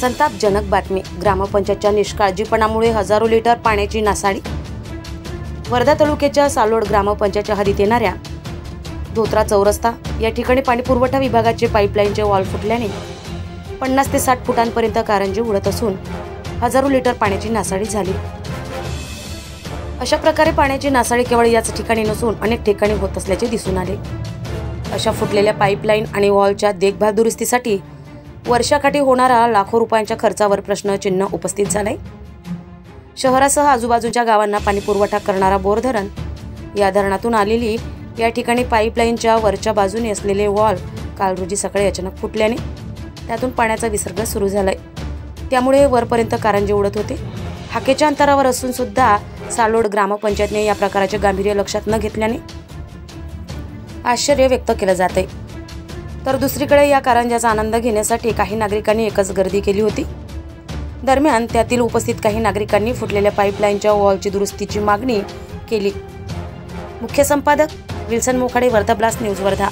संतापजनक बातमी. ग्रामपंचायतच्या निष्काळजीपणामुळे हजारो लिटर पाण्याची नासाडी. वर्धा तालुक्याच्या सालोड ग्रामपंचायतच्या हद्दीत येणाऱ्या धोत्रा चौरस्ता या ठिकाणी पाणीपुरवठा विभागाचे पाईपलाईनचे वॉल फुटल्याने 50 ते 60 फुटांपर्यंत कारंजे उडत असून हजारो लिटर पाण्याची नासाडी झाली. अशा प्रकारे पाण्याची नासाडी केवळ याच ठिकाणी नसून अनेक ठिकाणी होत असल्याचे दिसून आले. अशा फुटलेल्या पाईपलाईन आणि वॉलच्या देखभाल दुरुस्तीसाठी वर्षाकाठी होणारा लाखो रुपयांच्या खर्चावर प्रश्नचिन्ह उपस्थित झालाय. शहरासह आजूबाजूच्या गावांना पाणीपुरवठा करणारा बोर धरण या धरणातून आलेली या ठिकाणी पाईपलाईनच्या वरच्या बाजूने असलेले वॉल काल रोजी सकाळी अचानक फुटल्याने त्यातून पाण्याचा विसर्ग सुरू झालाय. त्यामुळे वरपर्यंत कारंजे उडत होते. हाकेच्या अंतरावर असून सुद्धा सालोड ग्रामपंचायतने या प्रकाराचे गांभीर्य लक्षात न घेतल्याने आश्चर्य व्यक्त केलं जात आहे. तर दुसरीकडे या कारंजाचा आनंद घेण्यासाठी काही नागरिकांनी एकच गर्दी केली होती. दरम्यान त्यातील उपस्थित काही नागरिकांनी फुटलेल्या पाईपलाईनच्या वॉलची दुरुस्तीची मागणी केली. मुख्य संपादक Wilson Mokhade, Wardha blast news, Wardha.